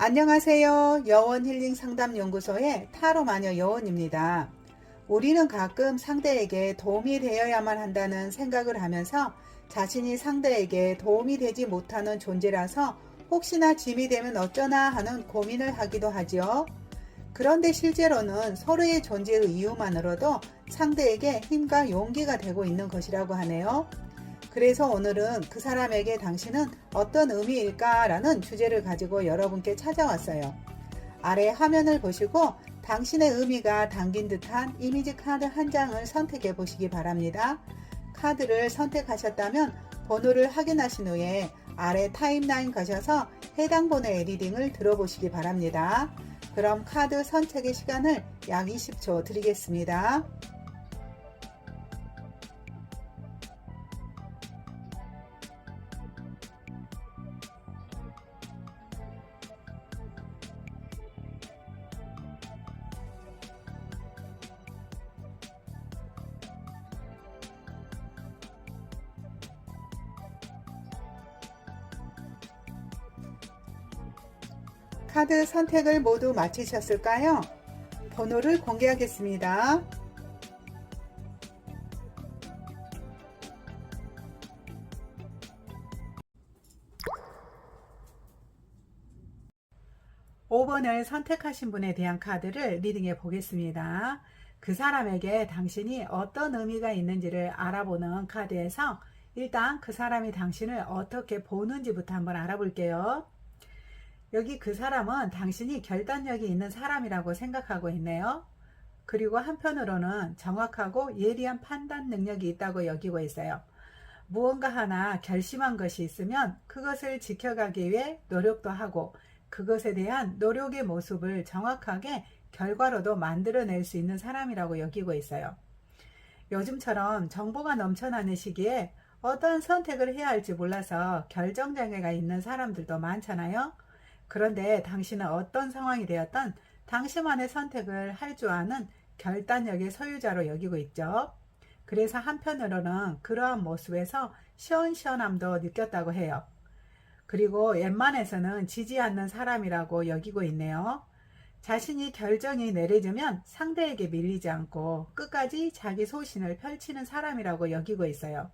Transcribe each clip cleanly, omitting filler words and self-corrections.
안녕하세요. 여원힐링상담연구소의 타로마녀 여원입니다. 우리는 가끔 상대에게 도움이 되어야만 한다는 생각을 하면서 자신이 상대에게 도움이 되지 못하는 존재라서 혹시나 짐이 되면 어쩌나 하는 고민을 하기도 하지요. 그런데 실제로는 서로의 존재의 이유만으로도 상대에게 힘과 용기가 되고 있는 것이라고 하네요. 그래서 오늘은 그 사람에게 당신은 어떤 의미일까라는 주제를 가지고 여러분께 찾아왔어요. 아래 화면을 보시고 당신의 의미가 담긴 듯한 이미지 카드 한 장을 선택해 보시기 바랍니다. 카드를 선택하셨다면 번호를 확인하신 후에 아래 타임라인 가셔서 해당 번호의 리딩을 들어보시기 바랍니다. 그럼 카드 선택의 시간을 약 20초 드리겠습니다. 카드 선택을 모두 마치셨을까요? 번호를 공개하겠습니다. 5번을 선택하신 분에 대한 카드를 리딩해 보겠습니다. 그 사람에게 당신이 어떤 의미가 있는지를 알아보는 카드에서 일단 그 사람이 당신을 어떻게 보는지부터 한번 알아볼게요. 여기 그 사람은 당신이 결단력이 있는 사람이라고 생각하고 있네요. 그리고 한편으로는 정확하고 예리한 판단 능력이 있다고 여기고 있어요. 무언가 하나 결심한 것이 있으면 그것을 지켜가기 위해 노력도 하고 그것에 대한 노력의 모습을 정확하게 결과로도 만들어낼 수 있는 사람이라고 여기고 있어요. 요즘처럼 정보가 넘쳐나는 시기에 어떤 선택을 해야 할지 몰라서 결정장애가 있는 사람들도 많잖아요. 그런데 당신은 어떤 상황이 되었던 당신만의 선택을 할 줄 아는 결단력의 소유자로 여기고 있죠. 그래서 한편으로는 그러한 모습에서 시원시원함도 느꼈다고 해요. 그리고 웬만해서는 지지 않는 사람이라고 여기고 있네요. 자신이 결정이 내려지면 상대에게 밀리지 않고 끝까지 자기 소신을 펼치는 사람이라고 여기고 있어요.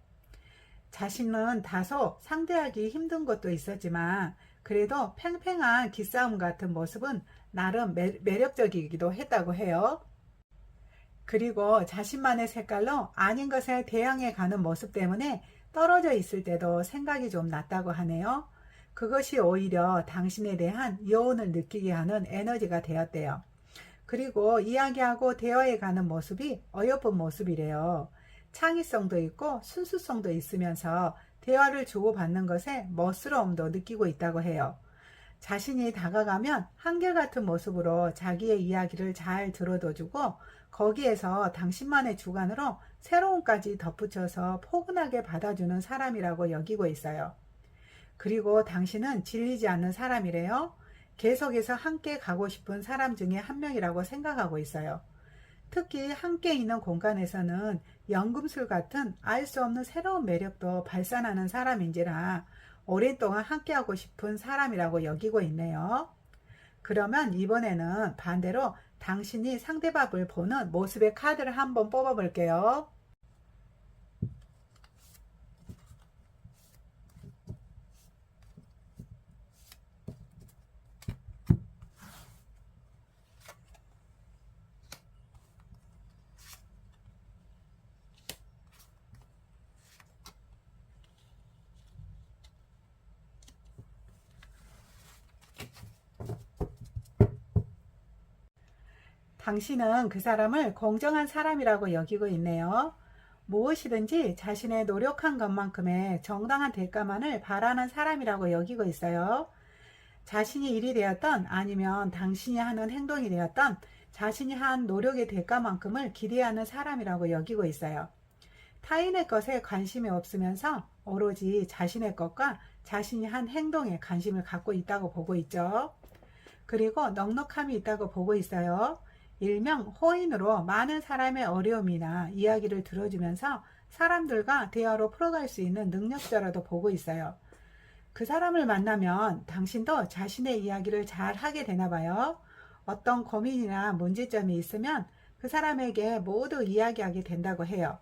자신은 다소 상대하기 힘든 것도 있었지만 그래도 팽팽한 기싸움 같은 모습은 나름 매력적이기도 했다고 해요. 그리고 자신만의 색깔로 아닌 것에 대항해 가는 모습 때문에 떨어져 있을 때도 생각이 좀 났다고 하네요. 그것이 오히려 당신에 대한 여운을 느끼게 하는 에너지가 되었대요. 그리고 이야기하고 대화해 가는 모습이 어여쁜 모습이래요. 창의성도 있고 순수성도 있으면서 대화를 주고받는 것에 멋스러움도 느끼고 있다고 해요. 자신이 다가가면 한결같은 모습으로 자기의 이야기를 잘 들어줘주고 거기에서 당신만의 주관으로 새로움까지 덧붙여서 포근하게 받아주는 사람이라고 여기고 있어요. 그리고 당신은 질리지 않는 사람이래요. 계속해서 함께 가고 싶은 사람 중에 한 명이라고 생각하고 있어요. 특히 함께 있는 공간에서는 연금술 같은 알 수 없는 새로운 매력도 발산하는 사람인지라 오랫동안 함께하고 싶은 사람이라고 여기고 있네요. 그러면 이번에는 반대로 당신이 상대방을 보는 모습의 카드를 한번 뽑아 볼게요. 당신은 그 사람을 공정한 사람이라고 여기고 있네요. 무엇이든지 자신의 노력한 것만큼의 정당한 대가만을 바라는 사람이라고 여기고 있어요. 자신이 일이 되었던 아니면 당신이 하는 행동이 되었던 자신이 한 노력의 대가만큼을 기대하는 사람이라고 여기고 있어요. 타인의 것에 관심이 없으면서 오로지 자신의 것과 자신이 한 행동에 관심을 갖고 있다고 보고 있죠. 그리고 넉넉함이 있다고 보고 있어요. 일명 호인으로 많은 사람의 어려움이나 이야기를 들어주면서 사람들과 대화로 풀어갈 수 있는 능력자라도 보고 있어요. 그 사람을 만나면 당신도 자신의 이야기를 잘 하게 되나 봐요. 어떤 고민이나 문제점이 있으면 그 사람에게 모두 이야기하게 된다고 해요.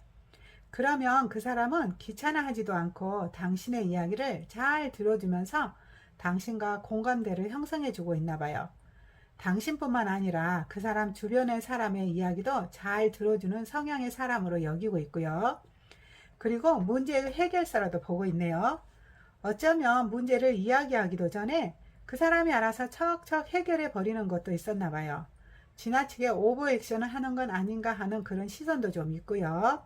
그러면 그 사람은 귀찮아하지도 않고 당신의 이야기를 잘 들어주면서 당신과 공감대를 형성해주고 있나 봐요. 당신뿐만 아니라 그 사람 주변의 사람의 이야기도 잘 들어주는 성향의 사람으로 여기고 있고요. 그리고 문제의 해결사라도 보고 있네요. 어쩌면 문제를 이야기하기도 전에 그 사람이 알아서 척척 해결해 버리는 것도 있었나 봐요. 지나치게 오버액션을 하는 건 아닌가 하는 그런 시선도 좀 있고요.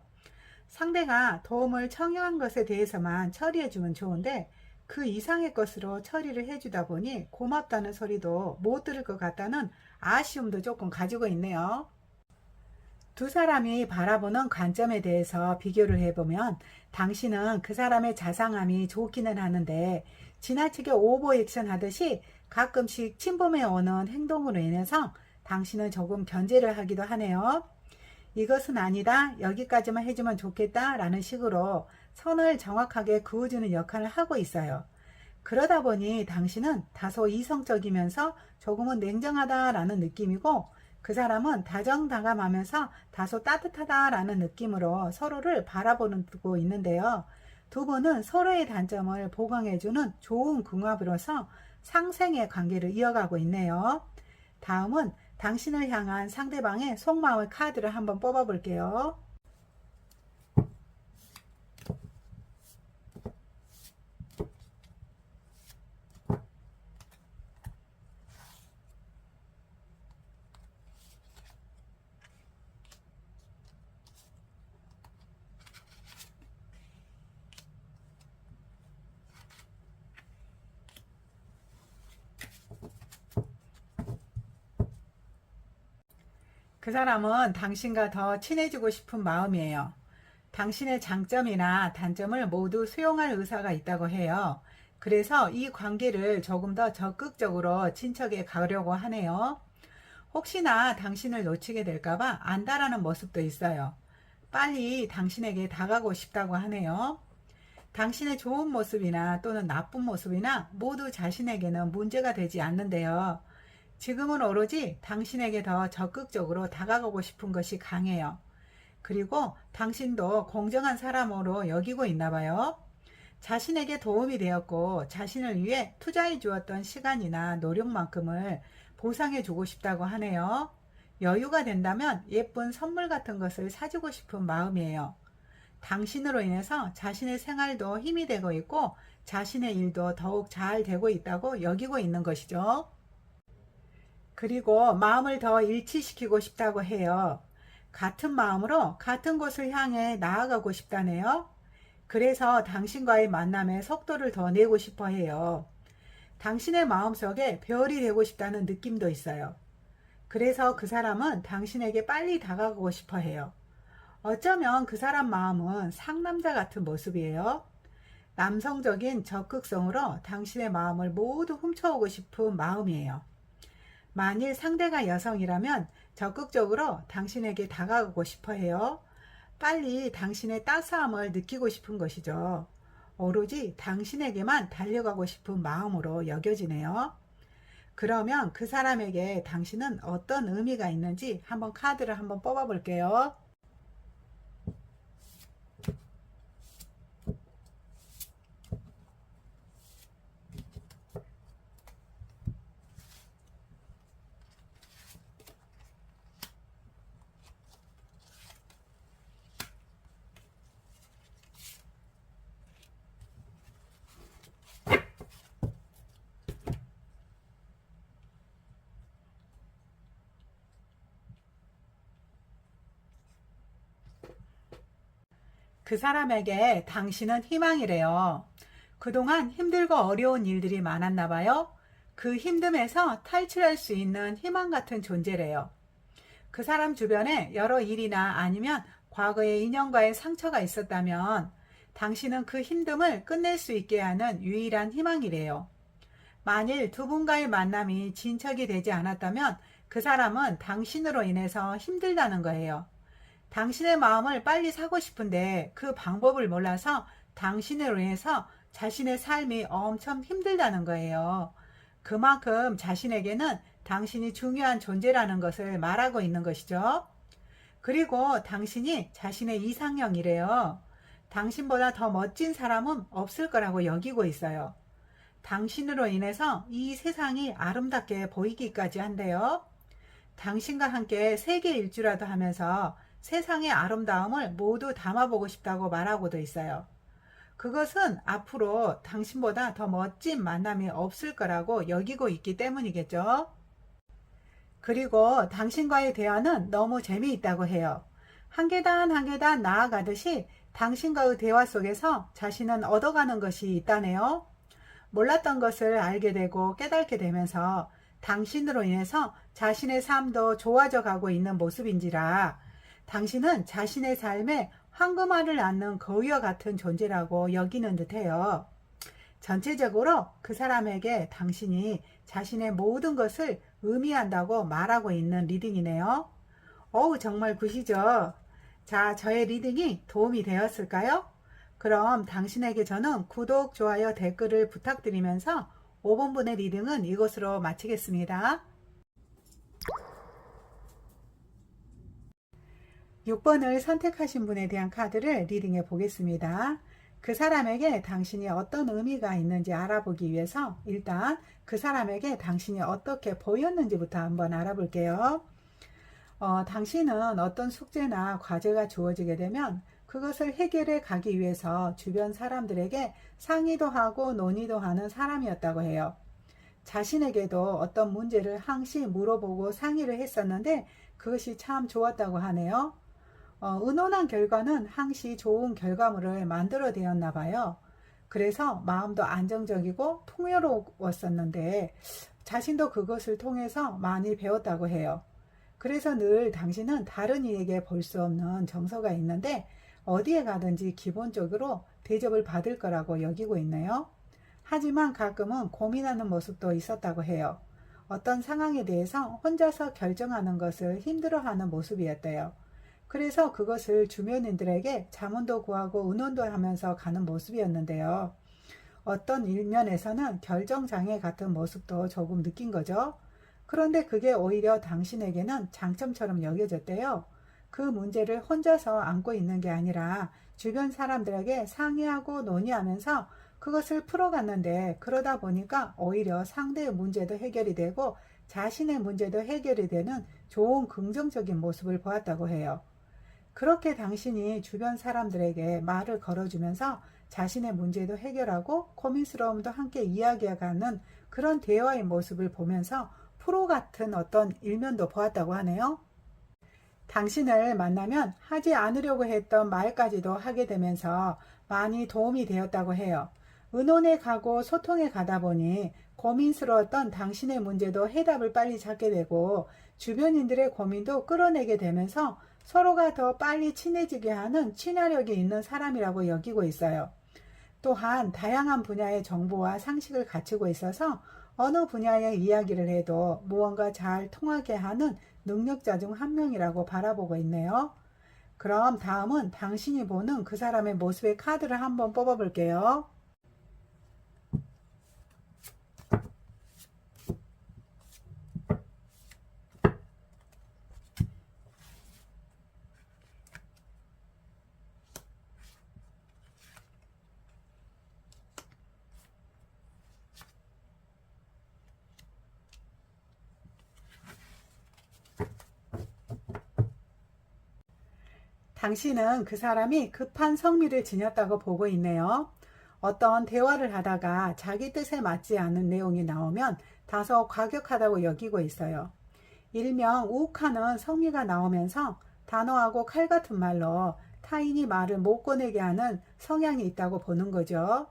상대가 도움을 청요한 것에 대해서만 처리해 주면 좋은데 그 이상의 것으로 처리를 해주다 보니 고맙다는 소리도 못 들을 것 같다는 아쉬움도 조금 가지고 있네요. 두 사람이 바라보는 관점에 대해서 비교를 해보면 당신은 그 사람의 자상함이 좋기는 하는데 지나치게 오버액션 하듯이 가끔씩 침범해 오는 행동으로 인해서 당신은 조금 견제를 하기도 하네요. 이것은 아니다, 여기까지만 해주면 좋겠다 라는 식으로 선을 정확하게 그어주는 역할을 하고 있어요. 그러다 보니 당신은 다소 이성적이면서 조금은 냉정하다라는 느낌이고 그 사람은 다정다감하면서 다소 따뜻하다라는 느낌으로 서로를 바라보고 있는데요. 두 분은 서로의 단점을 보강해주는 좋은 궁합으로서 상생의 관계를 이어가고 있네요. 다음은 당신을 향한 상대방의 속마음의 카드를 한번 뽑아 볼게요. 그 사람은 당신과 더 친해지고 싶은 마음이에요. 당신의 장점이나 단점을 모두 수용할 의사가 있다고 해요. 그래서 이 관계를 조금 더 적극적으로 친척해 가려고 하네요. 혹시나 당신을 놓치게 될까봐 안달하는 모습도 있어요. 빨리 당신에게 다가가고 싶다고 하네요. 당신의 좋은 모습이나 또는 나쁜 모습이나 모두 자신에게는 문제가 되지 않는데요. 지금은 오로지 당신에게 더 적극적으로 다가가고 싶은 것이 강해요. 그리고 당신도 공정한 사람으로 여기고 있나 봐요. 자신에게 도움이 되었고 자신을 위해 투자해 주었던 시간이나 노력만큼을 보상해 주고 싶다고 하네요. 여유가 된다면 예쁜 선물 같은 것을 사주고 싶은 마음이에요. 당신으로 인해서 자신의 생활도 힘이 되고 있고 자신의 일도 더욱 잘 되고 있다고 여기고 있는 것이죠. 그리고 마음을 더 일치시키고 싶다고 해요. 같은 마음으로 같은 곳을 향해 나아가고 싶다네요. 그래서 당신과의 만남에 속도를 더 내고 싶어 해요. 당신의 마음속에 별이 되고 싶다는 느낌도 있어요. 그래서 그 사람은 당신에게 빨리 다가가고 싶어 해요. 어쩌면 그 사람 마음은 상남자 같은 모습이에요. 남성적인 적극성으로 당신의 마음을 모두 훔쳐오고 싶은 마음이에요. 만일 상대가 여성이라면 적극적으로 당신에게 다가가고 싶어 해요. 빨리 당신의 따스함을 느끼고 싶은 것이죠. 오로지 당신에게만 달려가고 싶은 마음으로 여겨지네요. 그러면 그 사람에게 당신은 어떤 의미가 있는지 한번 카드를 한번 뽑아 볼게요. 그 사람에게 당신은 희망이래요. 그동안 힘들고 어려운 일들이 많았나 봐요. 그 힘듦에서 탈출할 수 있는 희망 같은 존재래요. 그 사람 주변에 여러 일이나 아니면 과거의 인연과의 상처가 있었다면 당신은 그 힘듦을 끝낼 수 있게 하는 유일한 희망이래요. 만일 두 분과의 만남이 진척이 되지 않았다면 그 사람은 당신으로 인해서 힘들다는 거예요. 당신의 마음을 빨리 사고 싶은데 그 방법을 몰라서 당신으로 인해서 자신의 삶이 엄청 힘들다는 거예요. 그만큼 자신에게는 당신이 중요한 존재라는 것을 말하고 있는 것이죠. 그리고 당신이 자신의 이상형이래요. 당신보다 더 멋진 사람은 없을 거라고 여기고 있어요. 당신으로 인해서 이 세상이 아름답게 보이기까지 한대요. 당신과 함께 세계 일주라도 하면서 세상의 아름다움을 모두 담아보고 싶다고 말하고도 있어요. 그것은 앞으로 당신보다 더 멋진 만남이 없을 거라고 여기고 있기 때문이겠죠. 그리고 당신과의 대화는 너무 재미있다고 해요. 한 계단 한 계단 나아가듯이 당신과의 대화 속에서 자신은 얻어가는 것이 있다네요. 몰랐던 것을 알게 되고 깨닫게 되면서 당신으로 인해서 자신의 삶도 좋아져 가고 있는 모습인지라 당신은 자신의 삶에 황금알을 낳는 거위와 같은 존재라고 여기는 듯해요. 전체적으로 그 사람에게 당신이 자신의 모든 것을 의미한다고 말하고 있는 리딩이네요. 어우, 정말 굿이죠. 자, 저의 리딩이 도움이 되었을까요? 그럼 당신에게 저는 구독, 좋아요, 댓글을 부탁드리면서 5번분의 리딩은 이것으로 마치겠습니다. 6번을 선택하신 분에 대한 카드를 리딩해 보겠습니다. 그 사람에게 당신이 어떤 의미가 있는지 알아보기 위해서 일단 그 사람에게 당신이 어떻게 보였는지부터 한번 알아볼게요. 당신은 어떤 숙제나 과제가 주어지게 되면 그것을 해결해 가기 위해서 주변 사람들에게 상의도 하고 논의도 하는 사람이었다고 해요. 자신에게도 어떤 문제를 항시 물어보고 상의를 했었는데 그것이 참 좋았다고 하네요. 의논한 결과는 항시 좋은 결과물을 만들어내었나 봐요. 그래서 마음도 안정적이고 풍요로웠었는데 자신도 그것을 통해서 많이 배웠다고 해요. 그래서 늘 당신은 다른 이에게 볼 수 없는 정서가 있는데 어디에 가든지 기본적으로 대접을 받을 거라고 여기고 있네요. 하지만 가끔은 고민하는 모습도 있었다고 해요. 어떤 상황에 대해서 혼자서 결정하는 것을 힘들어하는 모습이었대요. 그래서 그것을 주변인들에게 자문도 구하고 의논도 하면서 가는 모습이었는데요. 어떤 일면에서는 결정장애 같은 모습도 조금 느낀 거죠. 그런데 그게 오히려 당신에게는 장점처럼 여겨졌대요. 그 문제를 혼자서 안고 있는 게 아니라 주변 사람들에게 상의하고 논의하면서 그것을 풀어갔는데 그러다 보니까 오히려 상대의 문제도 해결이 되고 자신의 문제도 해결이 되는 좋은 긍정적인 모습을 보았다고 해요. 그렇게 당신이 주변 사람들에게 말을 걸어주면서 자신의 문제도 해결하고 고민스러움도 함께 이야기해가는 그런 대화의 모습을 보면서 프로 같은 어떤 일면도 보았다고 하네요. 당신을 만나면 하지 않으려고 했던 말까지도 하게 되면서 많이 도움이 되었다고 해요. 의논에 가고 소통에 가다 보니 고민스러웠던 당신의 문제도 해답을 빨리 찾게 되고 주변인들의 고민도 끌어내게 되면서 서로가 더 빨리 친해지게 하는 친화력이 있는 사람이라고 여기고 있어요. 또한 다양한 분야의 정보와 상식을 갖추고 있어서 어느 분야의 이야기를 해도 무언가 잘 통하게 하는 능력자 중 한 명이라고 바라보고 있네요. 그럼 다음은 당신이 보는 그 사람의 모습의 카드를 한번 뽑아볼게요. 당신은 그 사람이 급한 성미를 지녔다고 보고 있네요. 어떤 대화를 하다가 자기 뜻에 맞지 않는 내용이 나오면 다소 과격하다고 여기고 있어요. 일명 욱하는 성미가 나오면서 단호하고 칼 같은 말로 타인이 말을 못 꺼내게 하는 성향이 있다고 보는 거죠.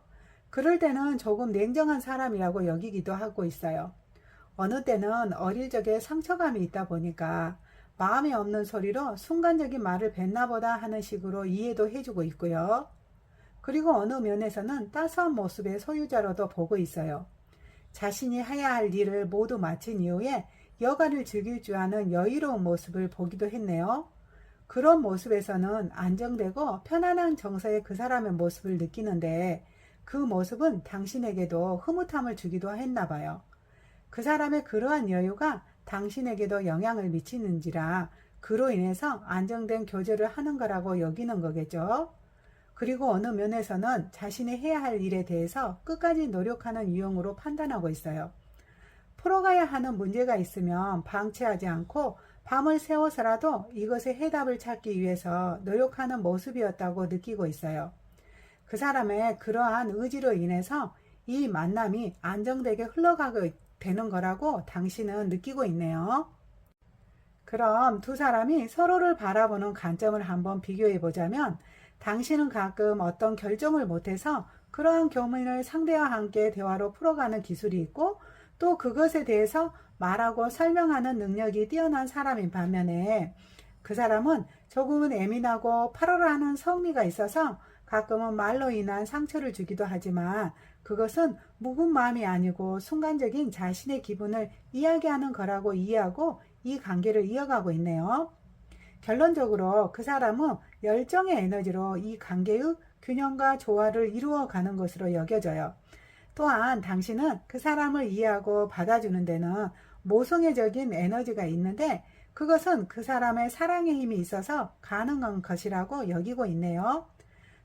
그럴 때는 조금 냉정한 사람이라고 여기기도 하고 있어요. 어느 때는 어릴 적에 상처감이 있다 보니까 마음에 없는 소리로 순간적인 말을 뱉나 보다 하는 식으로 이해도 해주고 있고요. 그리고 어느 면에서는 따스한 모습의 소유자로도 보고 있어요. 자신이 해야 할 일을 모두 마친 이후에 여가를 즐길 줄 아는 여유로운 모습을 보기도 했네요. 그런 모습에서는 안정되고 편안한 정서의 그 사람의 모습을 느끼는데 그 모습은 당신에게도 흐뭇함을 주기도 했나 봐요. 그 사람의 그러한 여유가 당신에게도 영향을 미치는지라 그로 인해서 안정된 교제를 하는 거라고 여기는 거겠죠. 그리고 어느 면에서는 자신이 해야 할 일에 대해서 끝까지 노력하는 유형으로 판단하고 있어요. 풀어가야 하는 문제가 있으면 방치하지 않고 밤을 새워서라도 이것의 해답을 찾기 위해서 노력하는 모습이었다고 느끼고 있어요. 그 사람의 그러한 의지로 인해서 이 만남이 안정되게 흘러가게 되는 거라고 당신은 느끼고 있네요. 그럼 두 사람이 서로를 바라보는 관점을 한번 비교해 보자면, 당신은 가끔 어떤 결정을 못해서 그러한 고민을 상대와 함께 대화로 풀어가는 기술이 있고, 또 그것에 대해서 말하고 설명하는 능력이 뛰어난 사람인 반면에, 그 사람은 조금은 예민하고 팔월하는 성미가 있어서 가끔은 말로 인한 상처를 주기도 하지만, 그것은 묵은 마음이 아니고 순간적인 자신의 기분을 이야기하는 거라고 이해하고 이 관계를 이어가고 있네요. 결론적으로 그 사람은 열정의 에너지로 이 관계의 균형과 조화를 이루어가는 것으로 여겨져요. 또한 당신은 그 사람을 이해하고 받아주는 데는 모성애적인 에너지가 있는데, 그것은 그 사람의 사랑의 힘이 있어서 가능한 것이라고 여기고 있네요.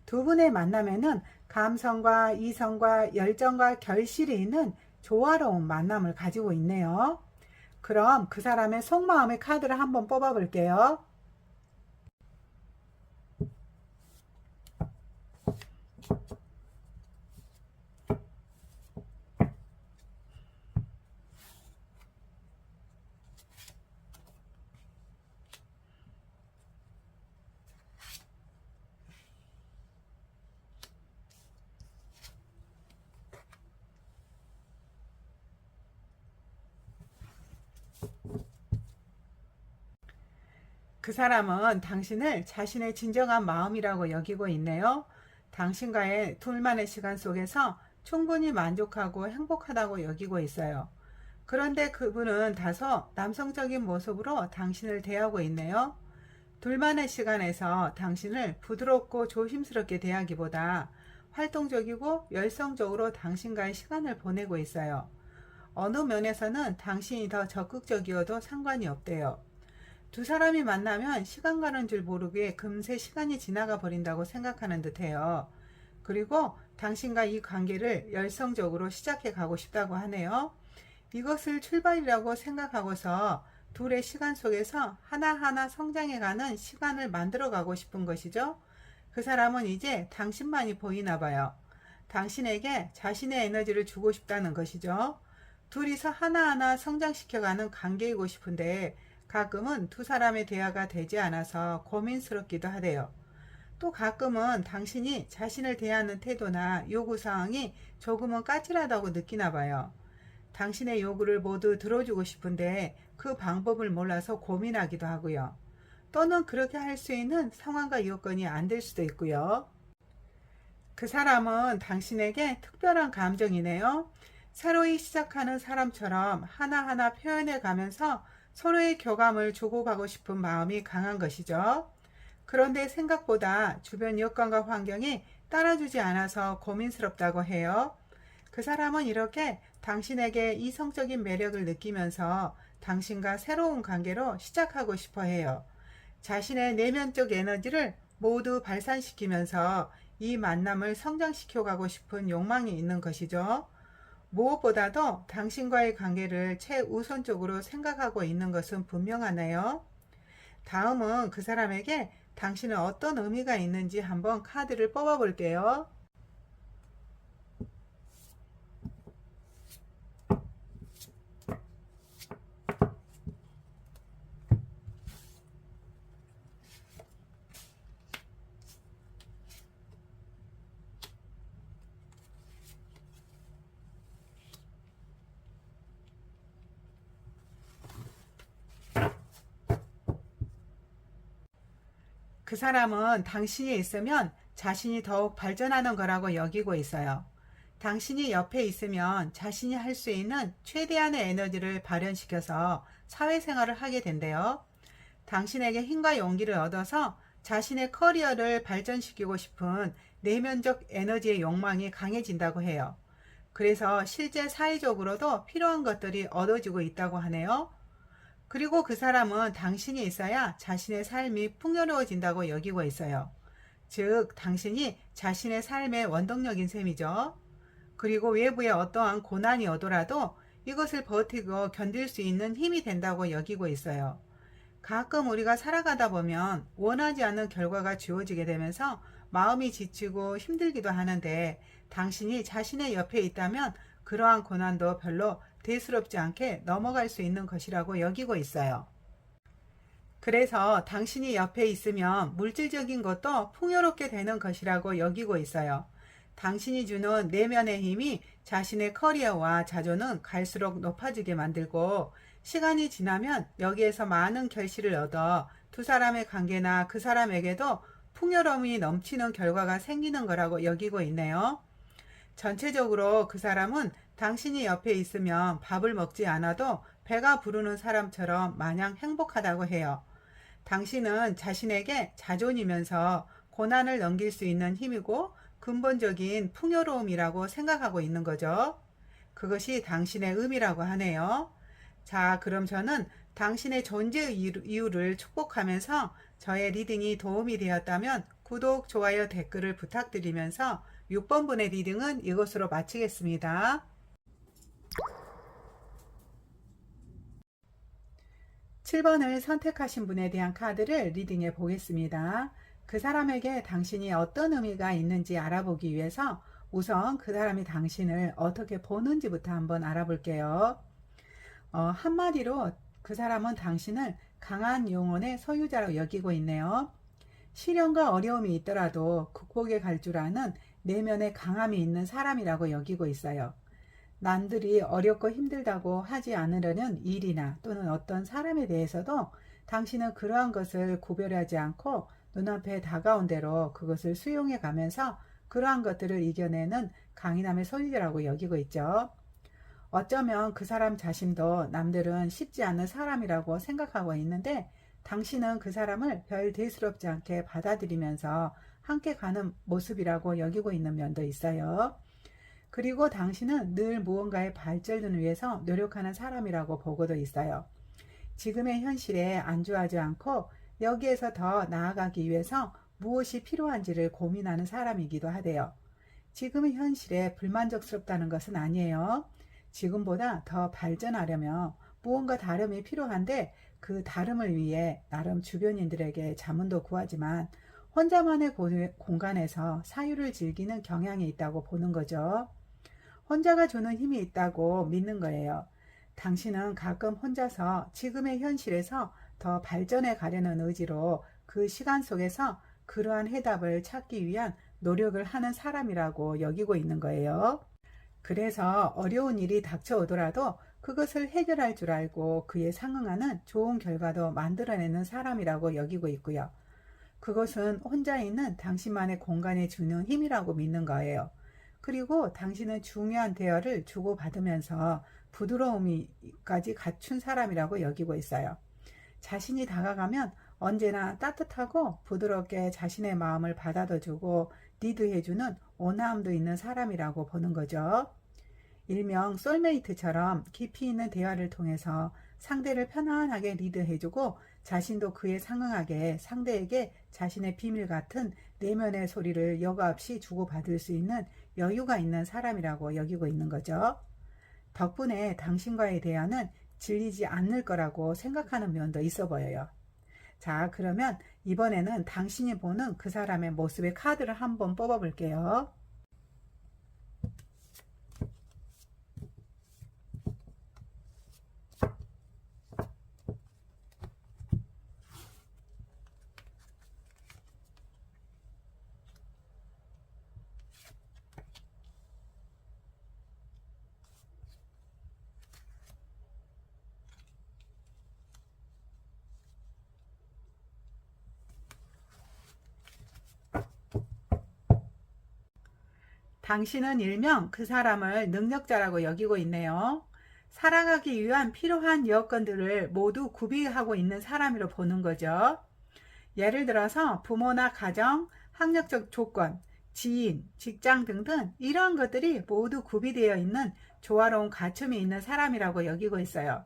두 분의 만남에는 감성과 이성과 열정과 결실이 있는 조화로운 만남을 가지고 있네요. 그럼 그 사람의 속마음의 카드를 한번 뽑아 볼게요. 그 사람은 당신을 자신의 진정한 마음이라고 여기고 있네요. 당신과의 둘만의 시간 속에서 충분히 만족하고 행복하다고 여기고 있어요. 그런데 그분은 다소 남성적인 모습으로 당신을 대하고 있네요. 둘만의 시간에서 당신을 부드럽고 조심스럽게 대하기보다 활동적이고 열성적으로 당신과의 시간을 보내고 있어요. 어느 면에서는 당신이 더 적극적이어도 상관이 없대요. 두 사람이 만나면 시간 가는 줄 모르게 금세 시간이 지나가 버린다고 생각하는 듯해요. 그리고 당신과 이 관계를 열성적으로 시작해 가고 싶다고 하네요. 이것을 출발이라고 생각하고서 둘의 시간 속에서 하나하나 성장해가는 시간을 만들어 가고 싶은 것이죠. 그 사람은 이제 당신만이 보이나 봐요. 당신에게 자신의 에너지를 주고 싶다는 것이죠. 둘이서 하나하나 성장시켜가는 관계이고 싶은데, 가끔은 두 사람의 대화가 되지 않아서 고민스럽기도 하대요. 또 가끔은 당신이 자신을 대하는 태도나 요구사항이 조금은 까칠하다고 느끼나 봐요. 당신의 요구를 모두 들어주고 싶은데 그 방법을 몰라서 고민하기도 하고요. 또는 그렇게 할 수 있는 상황과 여건이 안 될 수도 있고요. 그 사람은 당신에게 특별한 감정이네요. 새로이 시작하는 사람처럼 하나하나 표현해 가면서 서로의 교감을 주고가고 싶은 마음이 강한 것이죠. 그런데 생각보다 주변 여건과 환경이 따라주지 않아서 고민스럽다고 해요. 그 사람은 이렇게 당신에게 이성적인 매력을 느끼면서 당신과 새로운 관계로 시작하고 싶어 해요. 자신의 내면적 에너지를 모두 발산시키면서 이 만남을 성장시켜 가고 싶은 욕망이 있는 것이죠. 무엇보다도 당신과의 관계를 최우선적으로 생각하고 있는 것은 분명하네요. 다음은 그 사람에게 당신은 어떤 의미가 있는지 한번 카드를 뽑아 볼게요. 그 사람은 당신이 있으면 자신이 더욱 발전하는 거라고 여기고 있어요. 당신이 옆에 있으면 자신이 할 수 있는 최대한의 에너지를 발현시켜서 사회생활을 하게 된대요. 당신에게 힘과 용기를 얻어서 자신의 커리어를 발전시키고 싶은 내면적 에너지의 욕망이 강해진다고 해요. 그래서 실제 사회적으로도 필요한 것들이 얻어지고 있다고 하네요. 그리고 그 사람은 당신이 있어야 자신의 삶이 풍요로워진다고 여기고 있어요. 즉, 당신이 자신의 삶의 원동력인 셈이죠. 그리고 외부에 어떠한 고난이 오더라도 이것을 버티고 견딜 수 있는 힘이 된다고 여기고 있어요. 가끔 우리가 살아가다 보면 원하지 않는 결과가 주어지게 되면서 마음이 지치고 힘들기도 하는데, 당신이 자신의 옆에 있다면 그러한 고난도 별로 대수롭지 않게 넘어갈 수 있는 것이라고 여기고 있어요. 그래서 당신이 옆에 있으면 물질적인 것도 풍요롭게 되는 것이라고 여기고 있어요. 당신이 주는 내면의 힘이 자신의 커리어와 자존은 갈수록 높아지게 만들고, 시간이 지나면 여기에서 많은 결실을 얻어 두 사람의 관계나 그 사람에게도 풍요로움이 넘치는 결과가 생기는 거라고 여기고 있네요. 전체적으로 그 사람은 당신이 옆에 있으면 밥을 먹지 않아도 배가 부르는 사람처럼 마냥 행복하다고 해요. 당신은 자신에게 자존이면서 고난을 넘길 수 있는 힘이고 근본적인 풍요로움이라고 생각하고 있는 거죠. 그것이 당신의 의미라고 하네요. 자, 그럼 저는 당신의 존재 이유를 축복하면서 저의 리딩이 도움이 되었다면 구독, 좋아요, 댓글을 부탁드리면서 6번 분의 리딩은 이것으로 마치겠습니다. 7번을 선택하신 분에 대한 카드를 리딩해 보겠습니다. 그 사람에게 당신이 어떤 의미가 있는지 알아보기 위해서 우선 그 사람이 당신을 어떻게 보는지부터 한번 알아볼게요. 한마디로 그 사람은 당신을 강한 영혼의 소유자로 여기고 있네요. 시련과 어려움이 있더라도 극복해 갈 줄 아는 내면의 강함이 있는 사람이라고 여기고 있어요. 남들이 어렵고 힘들다고 하지 않으려는 일이나 또는 어떤 사람에 대해서도 당신은 그러한 것을 구별하지 않고 눈앞에 다가온 대로 그것을 수용해 가면서 그러한 것들을 이겨내는 강인함의 소유자라고 여기고 있죠. 어쩌면 그 사람 자신도 남들은 쉽지 않은 사람이라고 생각하고 있는데, 당신은 그 사람을 별 대수롭지 않게 받아들이면서 함께 가는 모습이라고 여기고 있는 면도 있어요. 그리고 당신은 늘 무언가의 발전을 위해서 노력하는 사람이라고 보고도 있어요. 지금의 현실에 안주하지 않고 여기에서 더 나아가기 위해서 무엇이 필요한지를 고민하는 사람이기도 하대요. 지금의 현실에 불만족스럽다는 것은 아니에요. 지금보다 더 발전하려면 무언가 다름이 필요한데, 그 다름을 위해 나름 주변인들에게 자문도 구하지만 혼자만의 공간에서 사유를 즐기는 경향이 있다고 보는 거죠. 혼자가 주는 힘이 있다고 믿는 거예요. 당신은 가끔 혼자서 지금의 현실에서 더 발전해 가려는 의지로 그 시간 속에서 그러한 해답을 찾기 위한 노력을 하는 사람이라고 여기고 있는 거예요. 그래서 어려운 일이 닥쳐오더라도 그것을 해결할 줄 알고 그에 상응하는 좋은 결과도 만들어내는 사람이라고 여기고 있고요. 그것은 혼자 있는 당신만의 공간에 주는 힘이라고 믿는 거예요. 그리고 당신은 중요한 대화를 주고받으면서 부드러움까지 갖춘 사람이라고 여기고 있어요. 자신이 다가가면 언제나 따뜻하고 부드럽게 자신의 마음을 받아줘주고 리드해주는 온화함도 있는 사람이라고 보는 거죠. 일명 솔메이트처럼 깊이 있는 대화를 통해서 상대를 편안하게 리드해주고 자신도 그에 상응하게 상대에게 자신의 비밀 같은 내면의 소리를 여과 없이 주고받을 수 있는 여유가 있는 사람이라고 여기고 있는 거죠. 덕분에 당신과의 대화는 질리지 않을 거라고 생각하는 면도 있어 보여요. 자, 그러면 이번에는 당신이 보는 그 사람의 모습의 카드를 한번 뽑아 볼게요. 당신은 일명 그 사람을 능력자라고 여기고 있네요. 살아가기 위한 필요한 여건들을 모두 구비하고 있는 사람으로 보는 거죠. 예를 들어서 부모나 가정, 학력적 조건, 지인, 직장 등등 이러한 것들이 모두 구비되어 있는 조화로운 갖춤이 있는 사람이라고 여기고 있어요.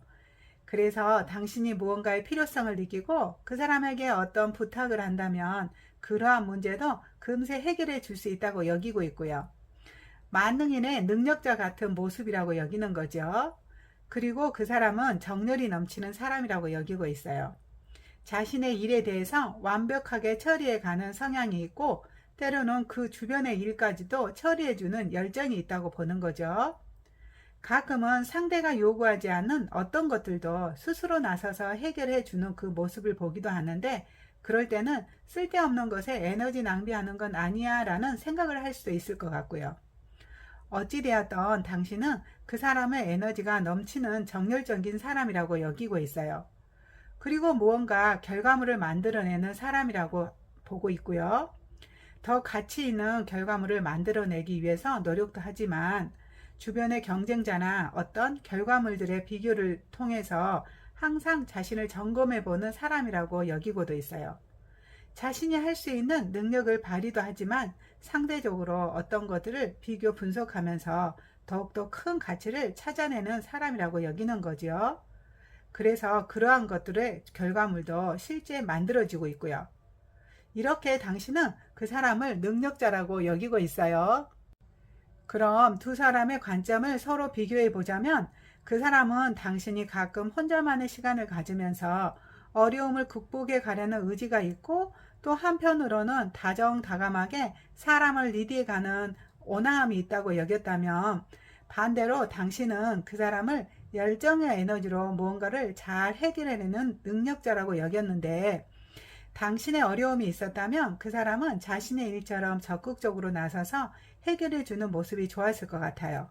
그래서 당신이 무언가의 필요성을 느끼고 그 사람에게 어떤 부탁을 한다면 그러한 문제도 금세 해결해 줄 수 있다고 여기고 있고요. 만능인의 능력자 같은 모습이라고 여기는 거죠. 그리고 그 사람은 정열이 넘치는 사람이라고 여기고 있어요. 자신의 일에 대해서 완벽하게 처리해 가는 성향이 있고 때로는 그 주변의 일까지도 처리해주는 열정이 있다고 보는 거죠. 가끔은 상대가 요구하지 않는 어떤 것들도 스스로 나서서 해결해 주는 그 모습을 보기도 하는데 그럴 때는 쓸데없는 것에 에너지 낭비하는 건 아니야 라는 생각을 할 수도 있을 것 같고요. 어찌되었던 당신은 그 사람의 에너지가 넘치는 정열적인 사람이라고 여기고 있어요. 그리고 무언가 결과물을 만들어내는 사람이라고 보고 있고요. 더 가치 있는 결과물을 만들어내기 위해서 노력도 하지만 주변의 경쟁자나 어떤 결과물들의 비교를 통해서 항상 자신을 점검해 보는 사람이라고 여기고도 있어요. 자신이 할 수 있는 능력을 발휘도 하지만 상대적으로 어떤 것들을 비교 분석하면서 더욱더 큰 가치를 찾아내는 사람이라고 여기는 거죠. 그래서 그러한 것들의 결과물도 실제 만들어지고 있고요. 이렇게 당신은 그 사람을 능력자라고 여기고 있어요. 그럼 두 사람의 관점을 서로 비교해 보자면 그 사람은 당신이 가끔 혼자만의 시간을 가지면서 어려움을 극복해 가려는 의지가 있고 또 한편으로는 다정다감하게 사람을 리드해 가는 온화함이 있다고 여겼다면 반대로 당신은 그 사람을 열정의 에너지로 무언가를 잘 해결해내는 능력자라고 여겼는데 당신의 어려움이 있었다면 그 사람은 자신의 일처럼 적극적으로 나서서 해결해 주는 모습이 좋았을 것 같아요.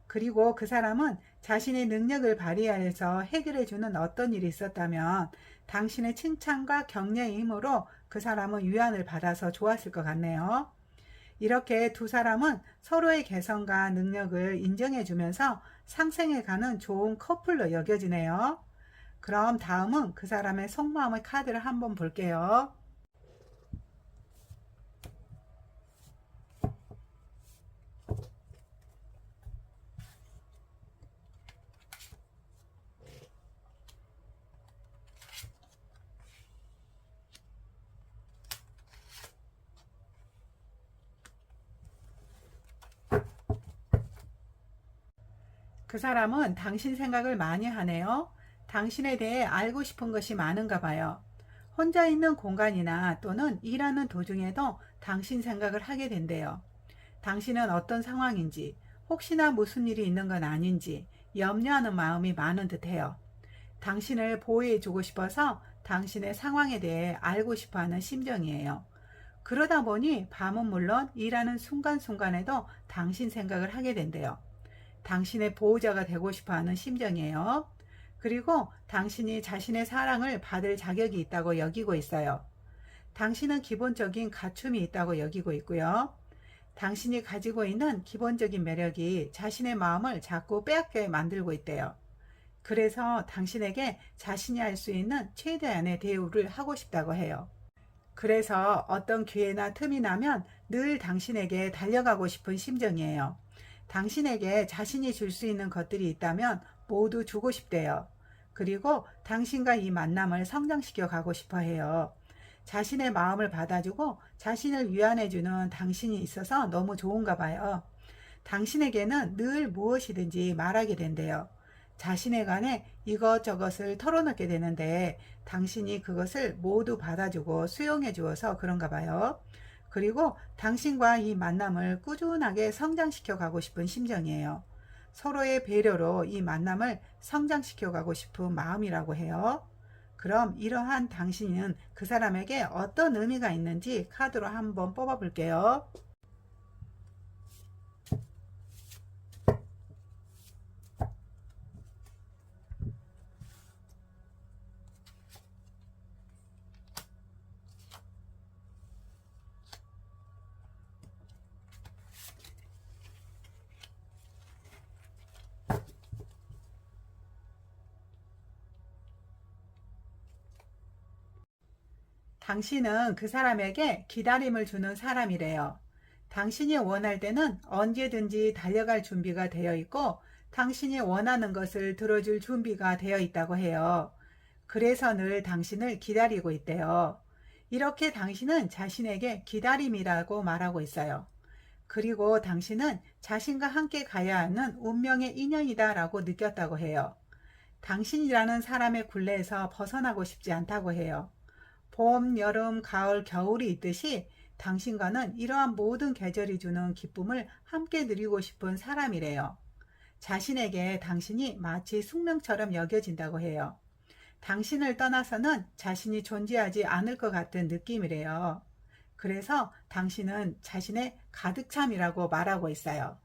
그리고 그 사람은 자신의 능력을 발휘하여서 해결해 주는 어떤 일이 있었다면 당신의 칭찬과 격려의 힘으로 그 사람은 위안을 받아서 좋았을 것 같네요. 이렇게 두 사람은 서로의 개성과 능력을 인정해 주면서 상생해 가는 좋은 커플로 여겨지네요. 그럼 다음은 그 사람의 속마음의 카드를 한번 볼게요. 그 사람은 당신 생각을 많이 하네요. 당신에 대해 알고 싶은 것이 많은가 봐요. 혼자 있는 공간이나 또는 일하는 도중에도 당신 생각을 하게 된대요. 당신은 어떤 상황인지, 혹시나 무슨 일이 있는 건 아닌지 염려하는 마음이 많은 듯해요. 당신을 보호해주고 싶어서 당신의 상황에 대해 알고 싶어하는 심정이에요. 그러다 보니 밤은 물론 일하는 순간순간에도 당신 생각을 하게 된대요. 당신의 보호자가 되고 싶어하는 심정이에요. 그리고 당신이 자신의 사랑을 받을 자격이 있다고 여기고 있어요. 당신은 기본적인 갖춤이 있다고 여기고 있고요. 당신이 가지고 있는 기본적인 매력이 자신의 마음을 자꾸 빼앗게 만들고 있대요. 그래서 당신에게 자신이 할 수 있는 최대한의 대우를 하고 싶다고 해요. 그래서 어떤 기회나 틈이 나면 늘 당신에게 달려가고 싶은 심정이에요. 당신에게 자신이 줄 수 있는 것들이 있다면 모두 주고 싶대요. 그리고 당신과 이 만남을 성장시켜 가고 싶어 해요. 자신의 마음을 받아주고 자신을 위안해주는 당신이 있어서 너무 좋은가 봐요. 당신에게는 늘 무엇이든지 말하게 된대요. 자신에 관해 이것저것을 털어놓게 되는데 당신이 그것을 모두 받아주고 수용해 주어서 그런가 봐요. 그리고 당신과 이 만남을 꾸준하게 성장시켜 가고 싶은 심정이에요. 서로의 배려로 이 만남을 성장시켜 가고 싶은 마음이라고 해요. 그럼 이러한 당신은 그 사람에게 어떤 의미가 있는지 카드로 한번 뽑아 볼게요. 당신은 그 사람에게 기다림을 주는 사람이래요. 당신이 원할 때는 언제든지 달려갈 준비가 되어 있고 당신이 원하는 것을 들어줄 준비가 되어 있다고 해요. 그래서 늘 당신을 기다리고 있대요. 이렇게 당신은 자신에게 기다림이라고 말하고 있어요. 그리고 당신은 자신과 함께 가야 하는 운명의 인연이다 라고 느꼈다고 해요. 당신이라는 사람의 굴레에서 벗어나고 싶지 않다고 해요. 봄, 여름, 가을, 겨울이 있듯이 당신과는 이러한 모든 계절이 주는 기쁨을 함께 누리고 싶은 사람이래요. 자신에게 당신이 마치 숙명처럼 여겨진다고 해요. 당신을 떠나서는 자신이 존재하지 않을 것 같은 느낌이래요. 그래서 당신은 자신의 가득참이라고 말하고 있어요.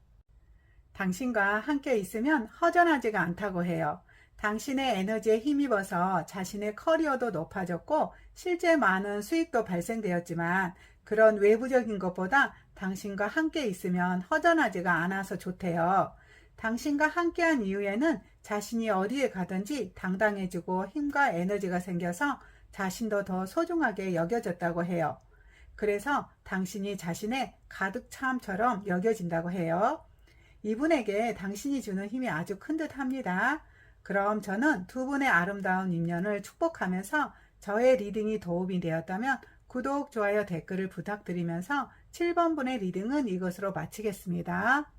당신과 함께 있으면 허전하지가 않다고 해요. 당신의 에너지에 힘입어서 자신의 커리어도 높아졌고 실제 많은 수익도 발생되었지만 그런 외부적인 것보다 당신과 함께 있으면 허전하지가 않아서 좋대요. 당신과 함께한 이후에는 자신이 어디에 가든지 당당해지고 힘과 에너지가 생겨서 자신도 더 소중하게 여겨졌다고 해요. 그래서 당신이 자신의 가득참처럼 여겨진다고 해요. 이분에게 당신이 주는 힘이 아주 큰 듯 합니다. 그럼 저는 두 분의 아름다운 인연을 축복하면서 저의 리딩이 도움이 되었다면 구독, 좋아요, 댓글을 부탁드리면서 7번 분의 리딩은 이것으로 마치겠습니다.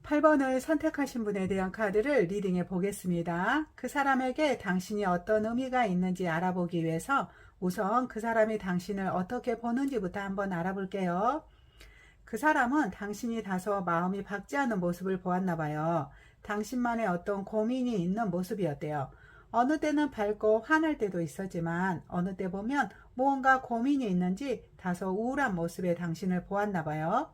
8번을 선택하신 분에 대한 카드를 리딩해 보겠습니다. 그 사람에게 당신이 어떤 의미가 있는지 알아보기 위해서 우선 그 사람이 당신을 어떻게 보는지부터 한번 알아볼게요. 그 사람은 당신이 다소 마음이 박지 않은 모습을 보았나 봐요. 당신만의 어떤 고민이 있는 모습이었대요. 어느 때는 밝고 환할 때도 있었지만 어느 때 보면 무언가 고민이 있는지 다소 우울한 모습의 당신을 보았나 봐요.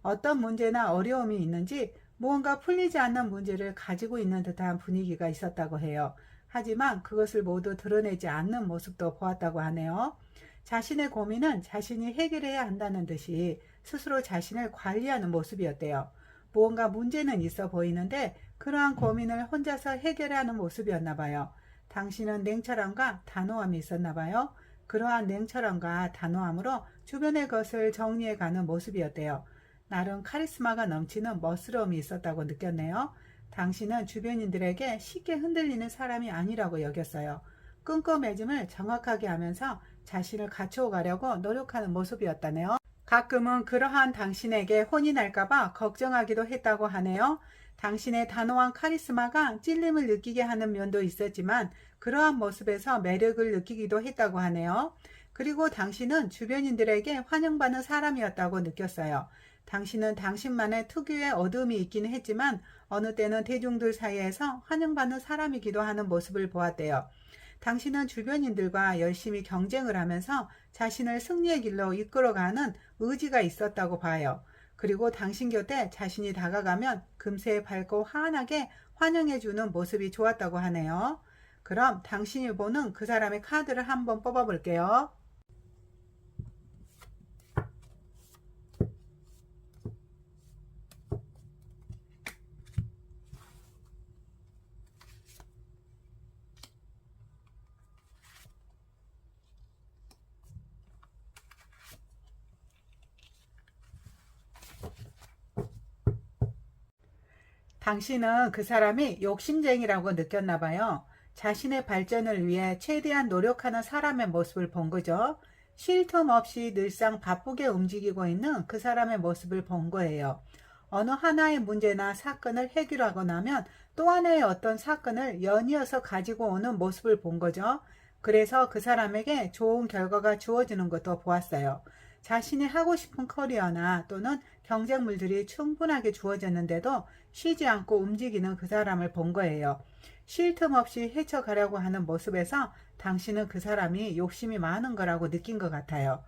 어떤 문제나 어려움이 있는지 무언가 풀리지 않는 문제를 가지고 있는 듯한 분위기가 있었다고 해요. 하지만 그것을 모두 드러내지 않는 모습도 보았다고 하네요. 자신의 고민은 자신이 해결해야 한다는 듯이 스스로 자신을 관리하는 모습이었대요. 무언가 문제는 있어 보이는데 그러한 고민을 혼자서 해결하는 모습이었나 봐요. 당신은 냉철함과 단호함이 있었나 봐요. 그러한 냉철함과 단호함으로 주변의 것을 정리해가는 모습이었대요. 나름 카리스마가 넘치는 멋스러움이 있었다고 느꼈네요. 당신은 주변인들에게 쉽게 흔들리는 사람이 아니라고 여겼어요. 끈끈해짐을 정확하게 하면서 자신을 갖추어가려고 노력하는 모습이었다네요. 가끔은 그러한 당신에게 혼이 날까봐 걱정하기도 했다고 하네요. 당신의 단호한 카리스마가 찔림을 느끼게 하는 면도 있었지만 그러한 모습에서 매력을 느끼기도 했다고 하네요. 그리고 당신은 주변인들에게 환영받는 사람이었다고 느꼈어요. 당신은 당신만의 특유의 어둠이 있기는 했지만 어느 때는 대중들 사이에서 환영받는 사람이기도 하는 모습을 보았대요. 당신은 주변인들과 열심히 경쟁을 하면서 자신을 승리의 길로 이끌어가는 의지가 있었다고 봐요. 그리고 당신 곁에 자신이 다가가면 금세 밝고 환하게 환영해주는 모습이 좋았다고 하네요. 그럼 당신이 보는 그 사람의 카드를 한번 뽑아볼게요. 당신은 그 사람이 욕심쟁이라고 느꼈나 봐요. 자신의 발전을 위해 최대한 노력하는 사람의 모습을 본 거죠. 쉴 틈 없이 늘상 바쁘게 움직이고 있는 그 사람의 모습을 본 거예요. 어느 하나의 문제나 사건을 해결하고 나면 또 하나의 어떤 사건을 연이어서 가지고 오는 모습을 본 거죠. 그래서 그 사람에게 좋은 결과가 주어지는 것도 보았어요. 자신이 하고 싶은 커리어나 또는 경쟁물들이 충분하게 주어졌는데도 쉬지 않고 움직이는 그 사람을 본 거예요. 쉴 틈 없이 헤쳐가려고 하는 모습에서 당신은 그 사람이 욕심이 많은 거라고 느낀 것 같아요.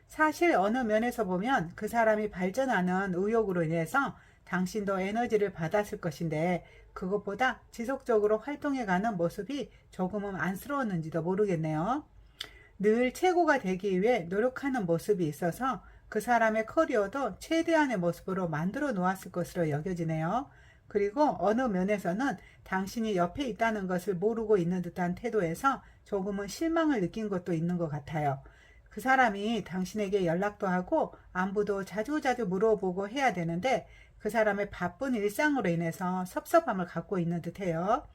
사실 어느 면에서 보면 그 사람이 발전하는 의욕으로 인해서 당신도 에너지를 받았을 것인데 그것보다 지속적으로 활동해가는 모습이 조금은 안쓰러웠는지도 모르겠네요. 늘 최고가 되기 위해 노력하는 모습이 있어서 그 사람의 커리어도 최대한의 모습으로 만들어 놓았을 것으로 여겨지네요. 그리고 어느 면에서는 당신이 옆에 있다는 것을 모르고 있는 듯한 태도에서 조금은 실망을 느낀 것도 있는 것 같아요. 그 사람이 당신에게 연락도 하고 안부도 자주자주 물어보고 해야 되는데 그 사람의 바쁜 일상으로 인해서 섭섭함을 갖고 있는 듯해요.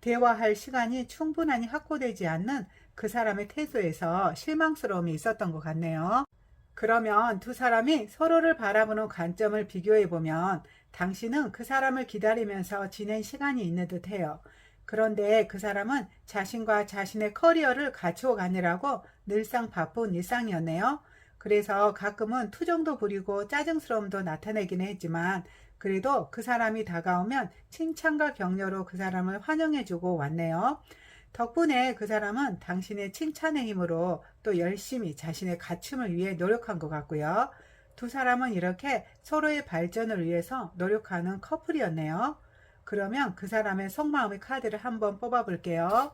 대화할 시간이 충분히 확보되지 않는 그 사람의 태도에서 실망스러움이 있었던 것 같네요. 그러면 두 사람이 서로를 바라보는 관점을 비교해 보면 당신은 그 사람을 기다리면서 지낸 시간이 있는 듯해요. 그런데 그 사람은 자신과 자신의 커리어를 갖추어 가느라고 늘상 바쁜 일상이었네요. 그래서 가끔은 투정도 부리고 짜증스러움도 나타내긴 했지만 그래도 그 사람이 다가오면 칭찬과 격려로 그 사람을 환영해주고 왔네요. 덕분에 그 사람은 당신의 칭찬의 힘으로 또 열심히 자신의 갖춤을 위해 노력한 것 같고요. 두 사람은 이렇게 서로의 발전을 위해서 노력하는 커플이었네요. 그러면 그 사람의 속마음의 카드를 한번 뽑아 볼게요.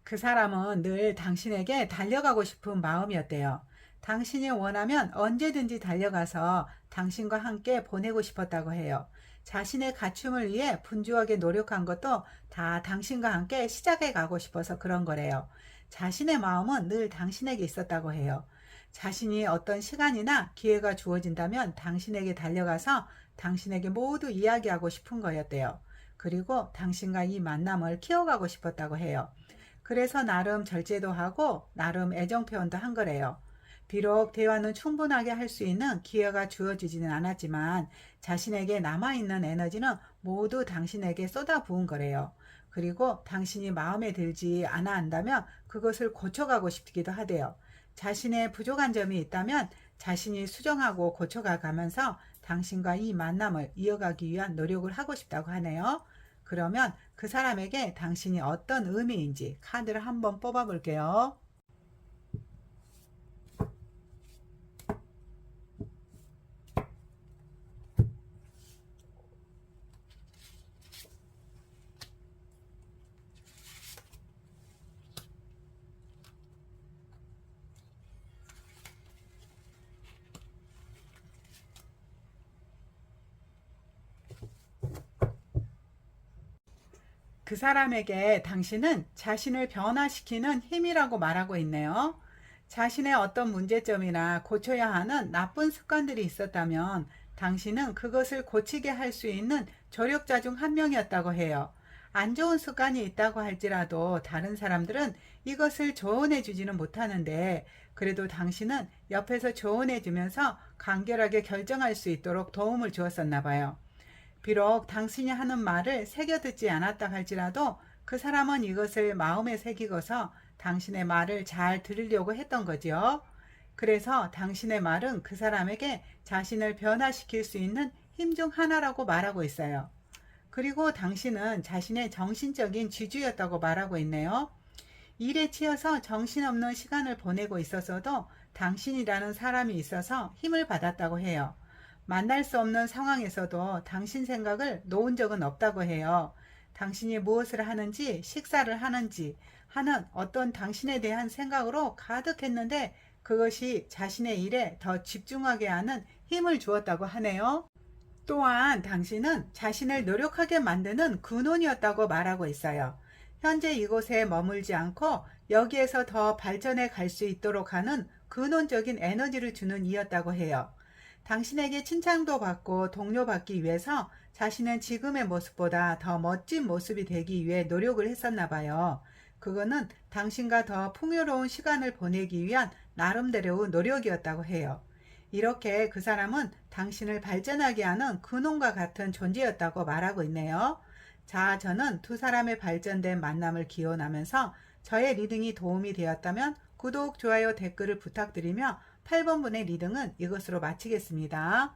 그 사람은 늘 당신에게 달려가고 싶은 마음이었대요. 당신이 원하면 언제든지 달려가서 당신과 함께 보내고 싶었다고 해요. 자신의 갖춤을 위해 분주하게 노력한 것도 다 당신과 함께 시작해 가고 싶어서 그런 거래요. 자신의 마음은 늘 당신에게 있었다고 해요. 자신이 어떤 시간이나 기회가 주어진다면 당신에게 달려가서 당신에게 모두 이야기하고 싶은 거였대요. 그리고 당신과 이 만남을 키워가고 싶었다고 해요. 그래서 나름 절제도 하고 나름 애정 표현도 한 거래요. 비록 대화는 충분하게 할 수 있는 기회가 주어지지는 않았지만 자신에게 남아있는 에너지는 모두 당신에게 쏟아부은 거래요. 그리고 당신이 마음에 들지 않아 한다면 그것을 고쳐가고 싶기도 하대요. 자신의 부족한 점이 있다면 자신이 수정하고 고쳐가 가면서 당신과 이 만남을 이어가기 위한 노력을 하고 싶다고 하네요. 그러면 그 사람에게 당신이 어떤 의미인지 카드를 한번 뽑아 볼게요. 그 사람에게 당신은 자신을 변화시키는 힘이라고 말하고 있네요. 자신의 어떤 문제점이나 고쳐야 하는 나쁜 습관들이 있었다면 당신은 그것을 고치게 할 수 있는 조력자 중 한 명이었다고 해요. 안 좋은 습관이 있다고 할지라도 다른 사람들은 이것을 조언해 주지는 못하는데 그래도 당신은 옆에서 조언해 주면서 간결하게 결정할 수 있도록 도움을 주었었나 봐요. 비록 당신이 하는 말을 새겨듣지 않았다 할지라도 그 사람은 이것을 마음에 새기고서 당신의 말을 잘 들으려고 했던 거지요. 그래서 당신의 말은 그 사람에게 자신을 변화시킬 수 있는 힘 중 하나라고 말하고 있어요. 그리고 당신은 자신의 정신적인 지주였다고 말하고 있네요. 일에 치여서 정신없는 시간을 보내고 있어서도 당신이라는 사람이 있어서 힘을 받았다고 해요. 만날 수 없는 상황에서도 당신 생각을 놓은 적은 없다고 해요. 당신이 무엇을 하는지, 식사를 하는지 하는 어떤 당신에 대한 생각으로 가득했는데 그것이 자신의 일에 더 집중하게 하는 힘을 주었다고 하네요. 또한 당신은 자신을 노력하게 만드는 근원이었다고 말하고 있어요. 현재 이곳에 머물지 않고 여기에서 더 발전해 갈 수 있도록 하는 근원적인 에너지를 주는 이였다고 해요. 당신에게 칭찬도 받고 동료받기 위해서 자신은 지금의 모습보다 더 멋진 모습이 되기 위해 노력을 했었나 봐요. 그거는 당신과 더 풍요로운 시간을 보내기 위한 나름대로의 노력이었다고 해요. 이렇게 그 사람은 당신을 발전하게 하는 근원과 같은 존재였다고 말하고 있네요. 자, 저는 두 사람의 발전된 만남을 기원하면서 저의 리딩이 도움이 되었다면 구독, 좋아요, 댓글을 부탁드리며 8번분의 리딩은 이것으로 마치겠습니다.